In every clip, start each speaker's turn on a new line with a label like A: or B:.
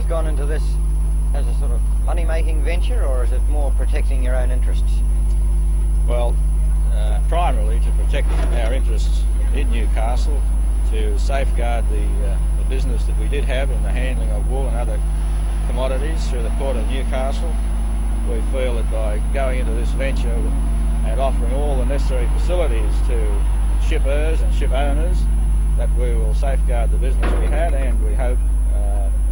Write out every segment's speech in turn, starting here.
A: always gone into this as a sort of money-making venture, or is it more protecting your own interests?
B: Well, primarily to protect our interests in Newcastle, to safeguard the business that we did have in the handling of wool and other commodities through the port of Newcastle. We feel that by going into this venture and offering all the necessary facilities to shippers and ship owners, that we will safeguard the business we had, and we hope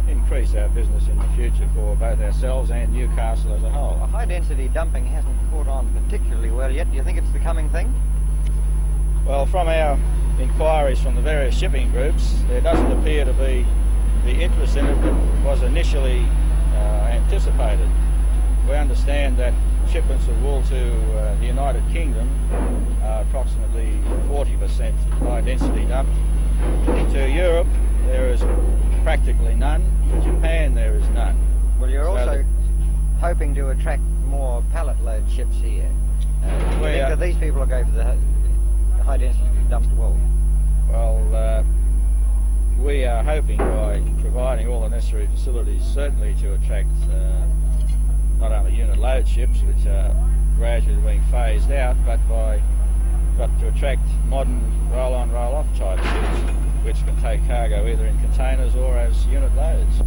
B: increase our business in the future for both ourselves and Newcastle as a whole.
A: Well, high-density dumping hasn't caught on particularly well yet. Do you think it's the coming thing?
B: Well, from our inquiries from the various shipping groups, there doesn't appear to be the interest in it that was initially anticipated. We understand that shipments of wool to the United Kingdom are approximately 40% high-density dumped. To Europe, there is practically none. To Japan, there is none.
A: Well, you're also hoping to attract more pallet load ships here. Do you think that these people will go for the high-density dumped wool?
B: Well, we are hoping by providing all the necessary facilities certainly to attract not only unit load ships, which are gradually being phased out, but to attract modern roll-on, roll-off type ships, which can take cargo either in containers or as unit loads.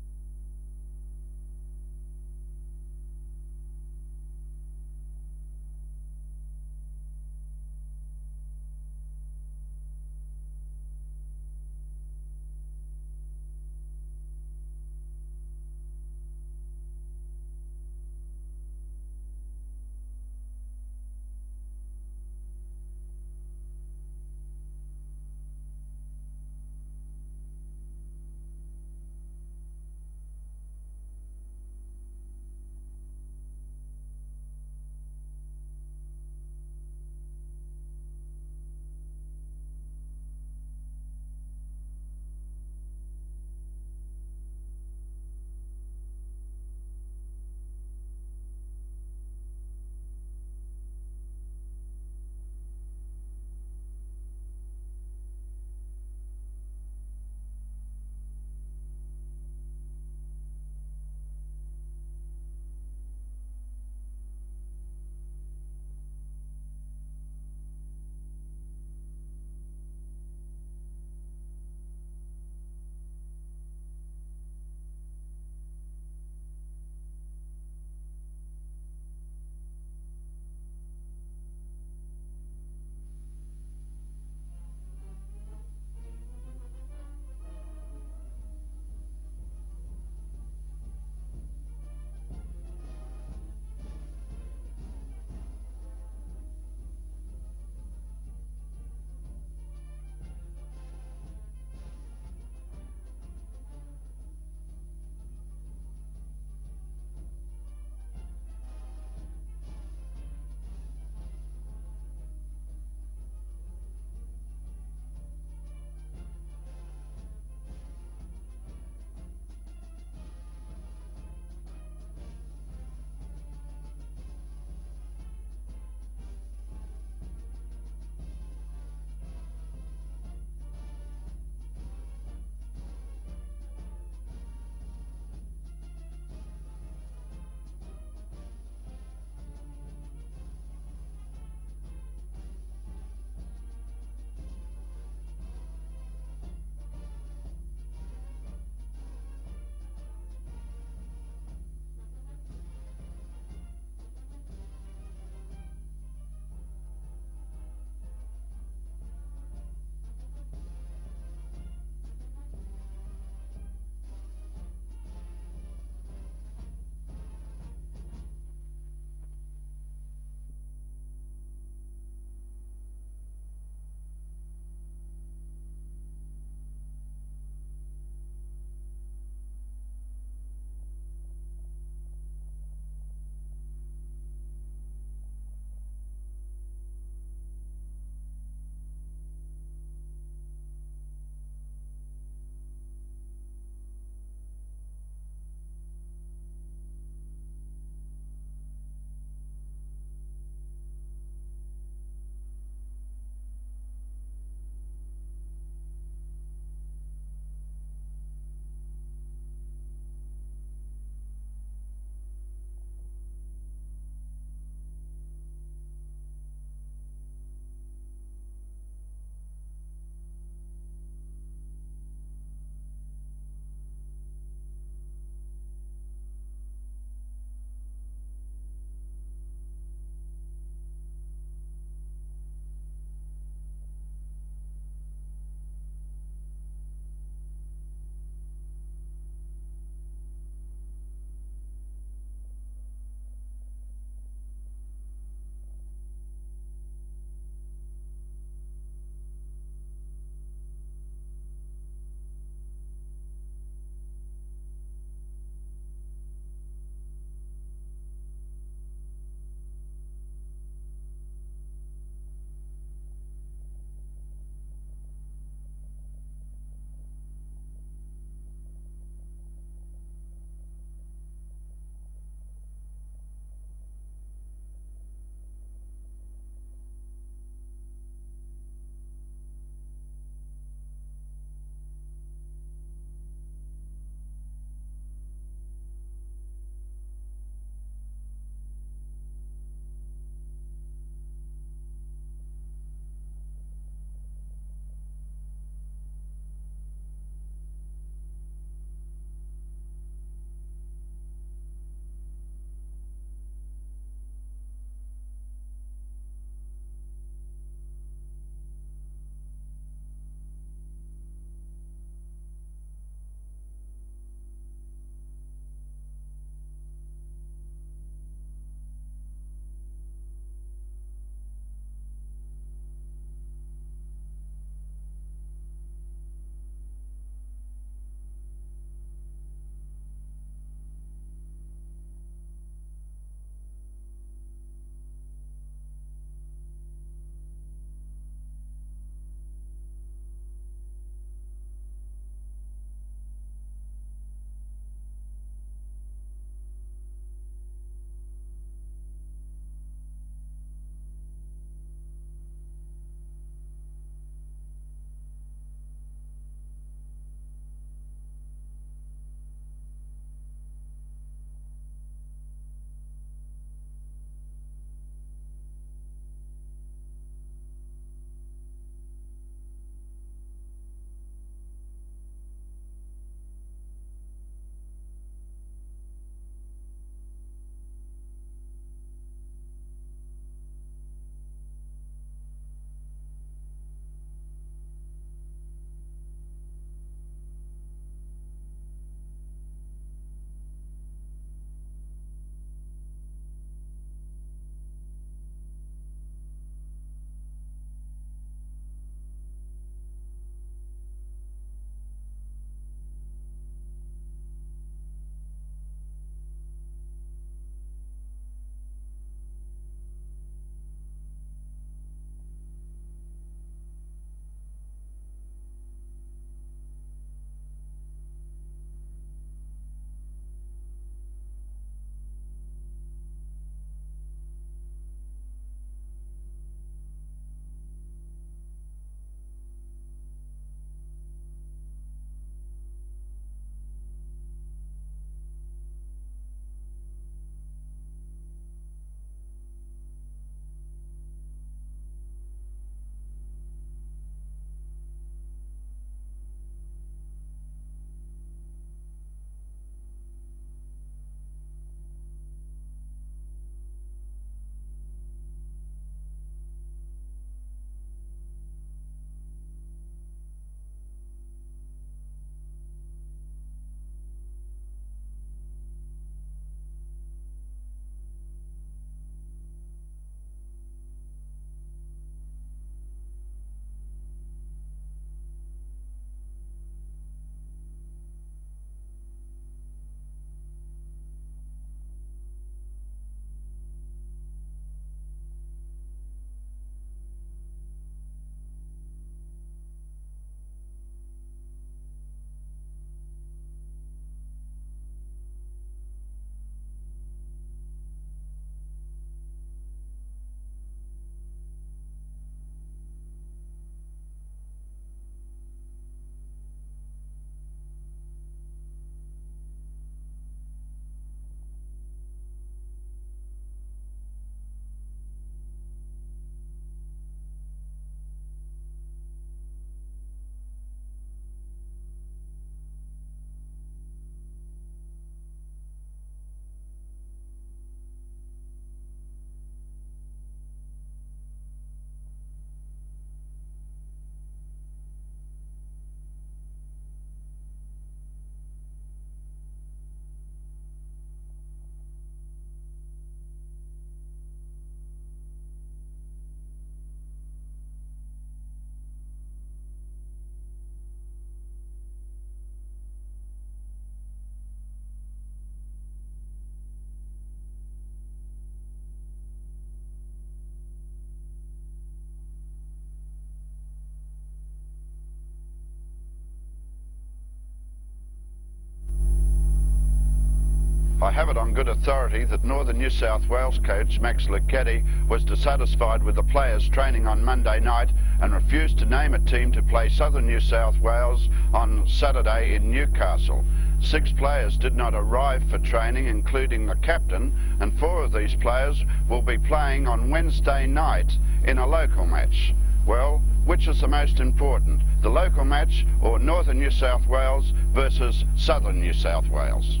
C: I have it on good authority that Northern New South Wales coach Max Lucchetti was dissatisfied with the players training on Monday night and refused to name a team to play Southern New South Wales on Saturday in Newcastle. 6 players did not arrive for training, including the captain, and 4 of these players will be playing on Wednesday night in a local match. Well, which is the most important, the local match or Northern New South Wales versus Southern New South Wales?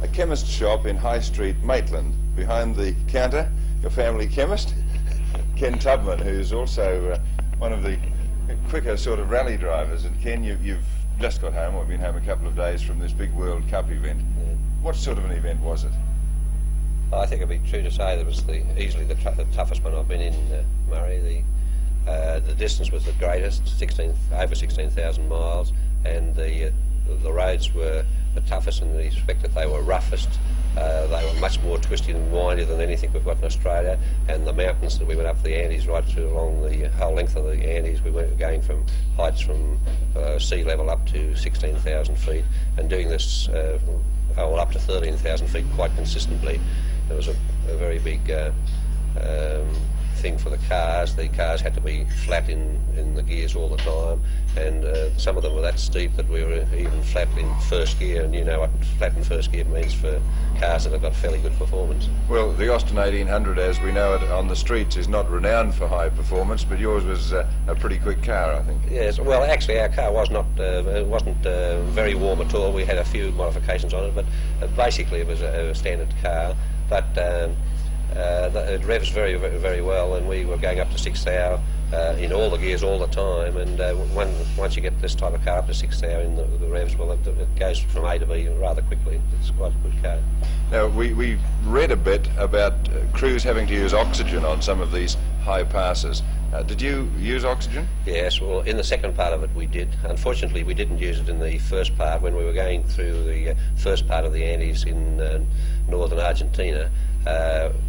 D: A chemist shop in High Street, Maitland. Behind the counter, your family chemist, Ken Tubman, who's also one of the quicker sort of rally drivers. And Ken, you've just got home, or been home a couple of days from this big World Cup event. Yeah. What sort of an event was it?
E: I think it'd be true to say that it was easily the toughest one I've been in, Murray. The distance was the greatest, over 16,000 miles, and the roads were the toughest in the respect that they were roughest. They were much more twisty and windy than anything we've got in Australia, and the mountains that we went up the Andes, right through along the whole length of the Andes, we were going from heights from sea level up to 16,000 feet, and doing this up to 13,000 feet quite consistently. It was a very big thing for the cars. The cars had to be flat in the gears all the time, and some of them were that steep that we were even flat in first gear, and you know what flat in first gear means for cars that have got fairly good performance.
D: Well, the Austin 1800, as we know it on the streets, is not renowned for high performance, but yours was a pretty quick car, I think.
E: Yes, well actually our car was not, it wasn't very warm at all. We had a few modifications on it, but basically it was a standard car, but it revs very, very, very well, and we were going up to 6 hour in all the gears all the time, and once you get this type of car up to 6 hour in the revs, well, it goes from A to B rather quickly. It's quite a good car.
D: Now, we read a bit about crews having to use oxygen on some of these high passes. Did you use oxygen?
E: Yes, well, in the second part of it we did. Unfortunately, we didn't use it in the first part when we were going through the first part of the Andes in northern Argentina,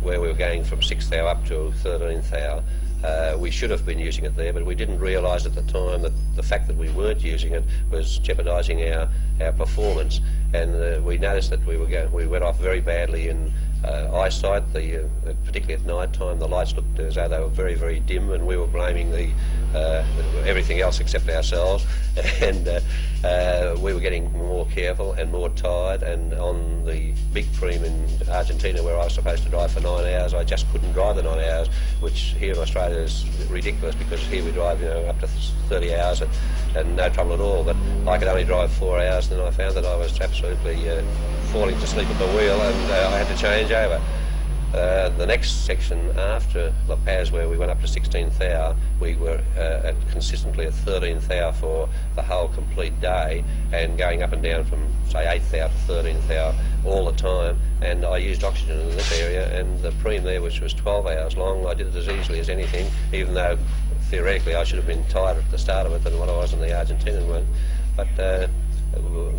E: where we were going from 6th hour up to 13th hour. We should have been using it there, but we didn't realise at the time that the fact that we weren't using it was jeopardising our performance. And we noticed that we went off very badly in eyesight, particularly at night time. The lights looked as though they were very, very dim, and we were blaming everything else except ourselves. And we were getting more careful and more tired, and on the big preem in Argentina, where I was supposed to drive for 9 hours, I just couldn't drive the 9 hours, which here in Australia is ridiculous, because here we drive up to 30 hours and no trouble at all. But I could only drive 4 hours, and I found that I was absolutely falling to sleep at the wheel, and I had to change over. The next section after La Paz, where we went up to 16th hour, we were consistently at 13th hour for the whole complete day, and going up and down from, say, 8th hour to 13th hour all the time. And I used oxygen in this area, and the preem there, which was 12 hours long, I did it as easily as anything, even though theoretically I should have been tighter at the start of it than what I was in the Argentinian one. But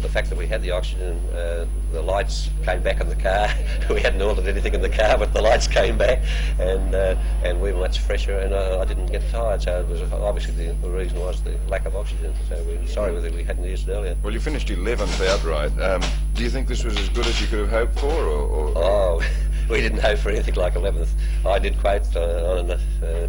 E: the fact that we had the oxygen, the lights came back in the car. We hadn't ordered anything in the car, but the lights came back, and we were much fresher, and I didn't get tired. So it was obviously the reason was the lack of oxygen. So we're sorry that we hadn't used it earlier.
D: Well, you finished 11th outright. Do you think this was as good as you could have hoped for, or?
E: Oh, we didn't hope for anything like 11th. I did quote on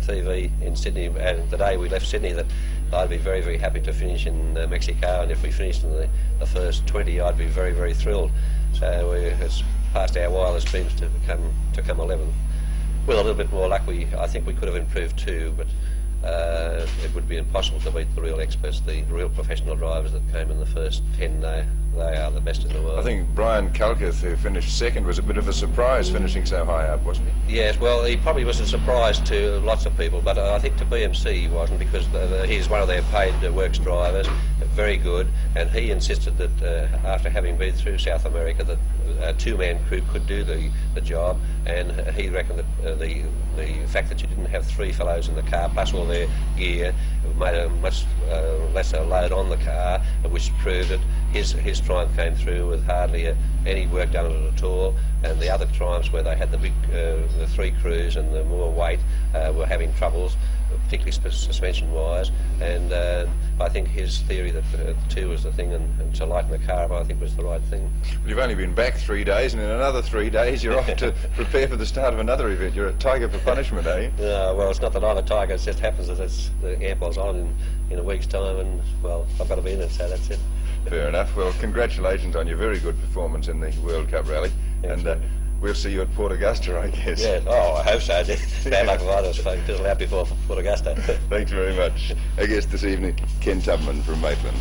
E: TV in Sydney, and the day we left Sydney, that I'd be very, very happy to finish in Mexico, and if we finished in the first 20, I'd be very, very thrilled. So it's past our wildest dreams to come 11th. With a little bit more luck, I think we could have improved too, but it would be impossible to beat the real experts, the real professional drivers that came in the first 10. They are the best in the world.
D: I think Brian Calcuth, who finished second, was a bit of a surprise finishing so high up, wasn't he?
E: Yes, well, he probably was a surprise to lots of people, but I think to BMC he wasn't, because he's one of their paid works drivers, very good, and he insisted that after having been through South America that a two-man crew could do the job, and he reckoned that the fact that you didn't have three fellows in the car plus all their gear made a much lesser load on the car, which proved that his triumph came through with hardly any work done on it at all, and the other triumphs where they had the big the three crews and the more weight were having troubles, particularly suspension-wise, and I think his theory that two was the thing and to lighten the car up, I think, was the right thing.
D: Well, you've only been back 3 days, and in another 3 days you're off to prepare for the start of another event. You're a tiger for punishment, are you?
E: Well, it's not that I'm a tiger, it just happens that the ampol's on in a week's time, and, well, I've got to be in it, so that's it.
D: Fair enough. Well, congratulations on your very good performance in the World Cup Rally.
E: Thanks,
D: and we'll see you at Port Augusta, I guess.
E: Yeah, I hope so. Bad luck if I was fiddled out before Port Augusta.
D: Thanks very much. Our guest this evening, Ken Tubman from Maitland.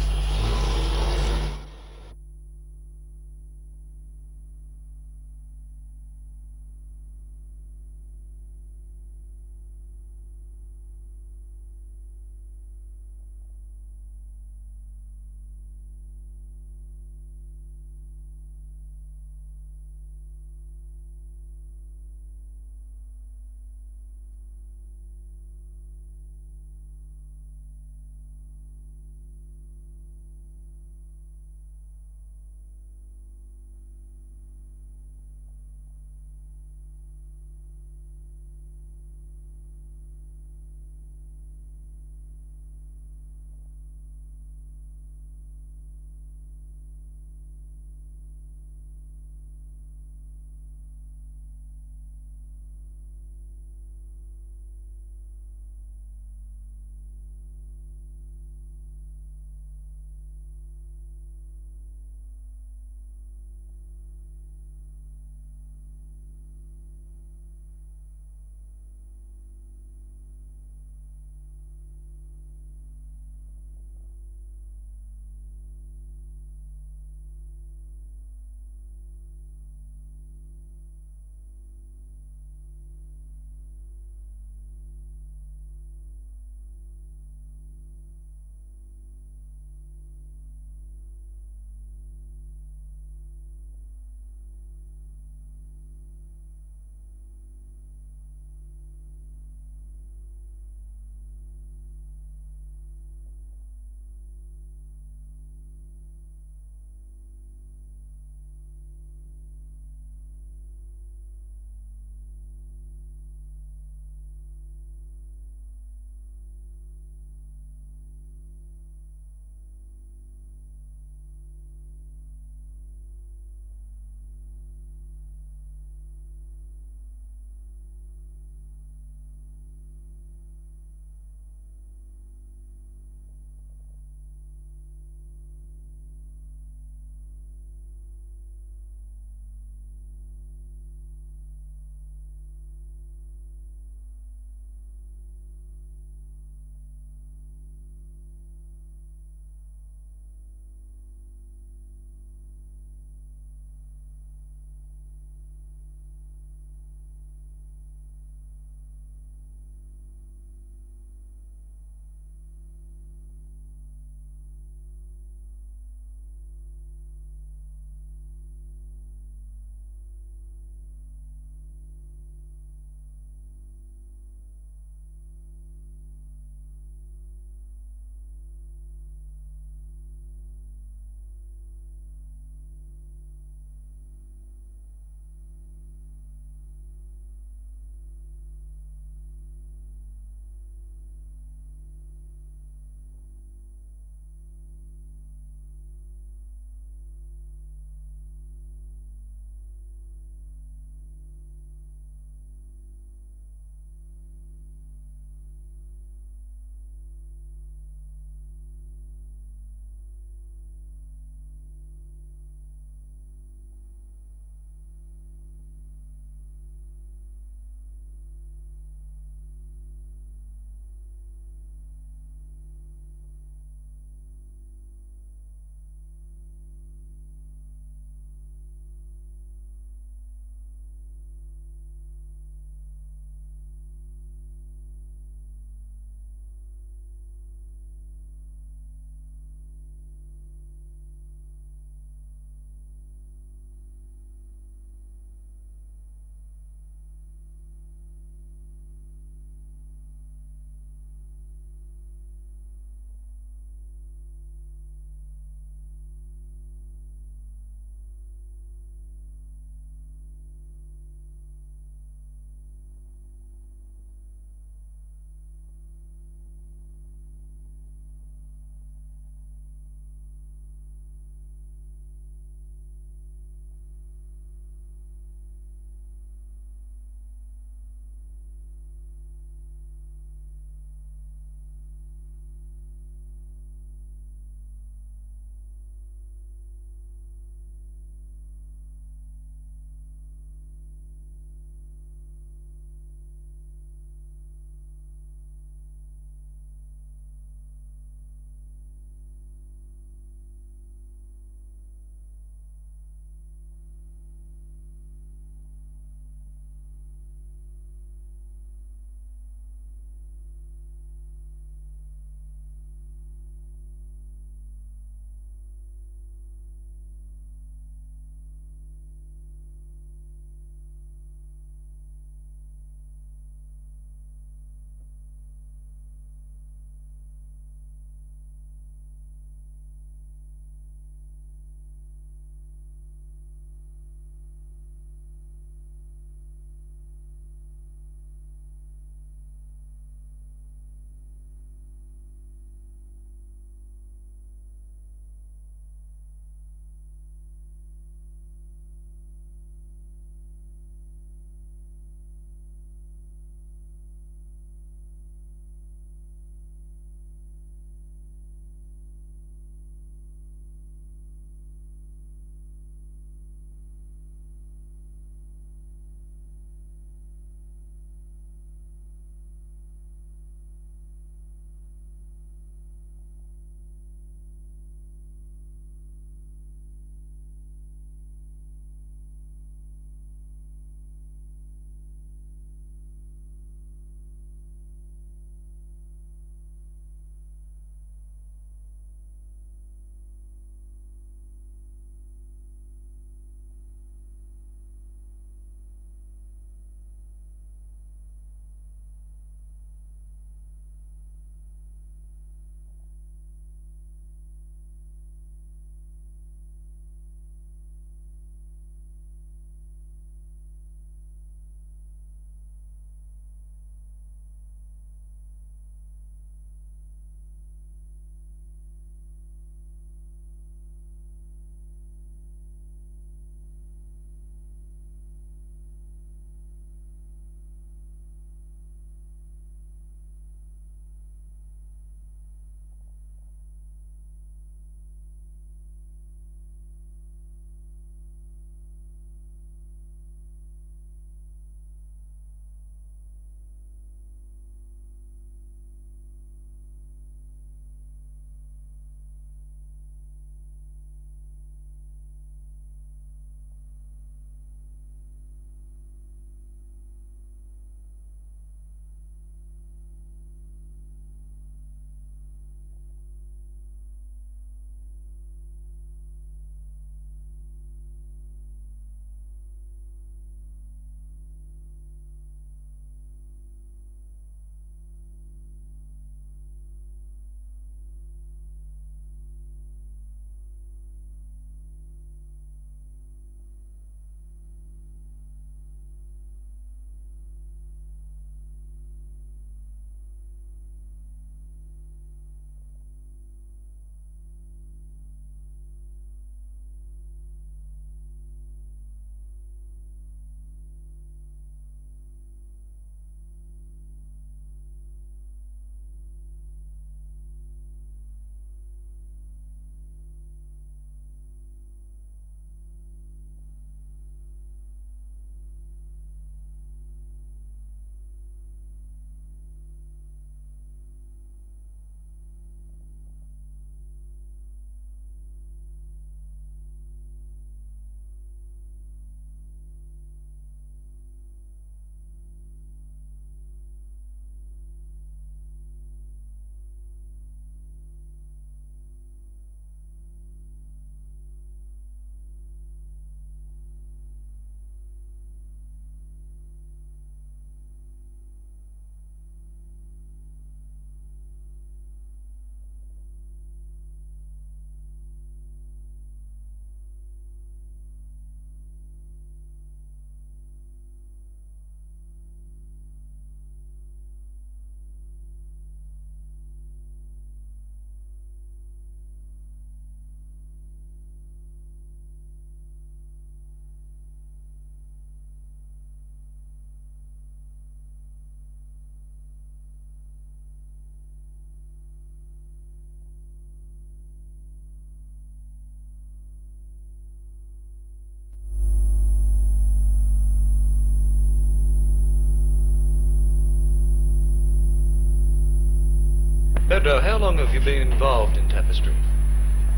F: Pedro, how long have you been involved in tapestry?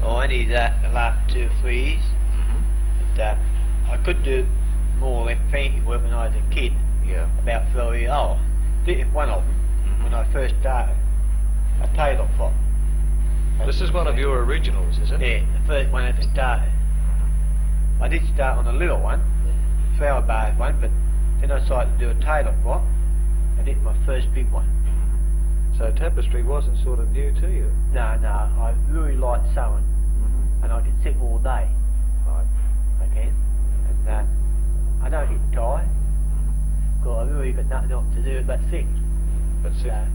G: Oh, only the last 2 or 3 years. But I could do more than painting work when I was a kid.
F: Yeah.
G: About 30 years old. Did one of them when I first started. A tablecloth.
F: This is one of your originals, is it?
G: Yeah, the first one I ever started. I did start on a little one, flower bars one, but then I decided to do a tablecloth. I did my first big one.
F: So tapestry wasn't sort of new to you?
G: No, I really like sewing, and I can sit all day.
F: Right.
G: I can. And I don't get tired, because I really got nothing else to do but sit.
F: That's it.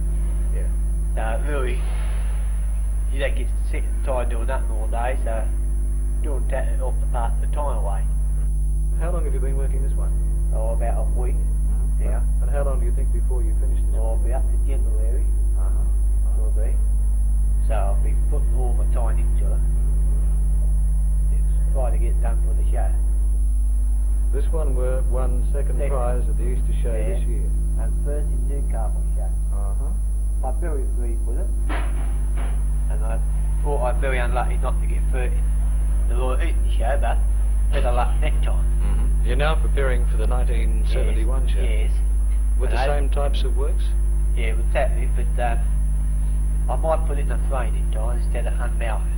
F: Yeah.
G: No, really, you don't get to sit and tired doing nothing all day, so doing that off the part of the time away.
F: How long have you been working this one?
G: Oh, about a week. Yeah.
F: And how long do you think before you finish this
G: I'll
F: one?
G: be up to January. Will be. So I'll be putting all my time into it. Try to get it done for the show.
F: This one won second prize at the Easter show this year.
G: And first in Newcastle show. I'm very pleased with it. And I thought I was very unlucky not to get third in the Royal Easter show, but better luck next time.
F: You're now preparing for the 1971 show.
G: Yes.
F: With the same types of works?
G: Yeah, exactly, but I might put it in a frame in time instead of unmounted.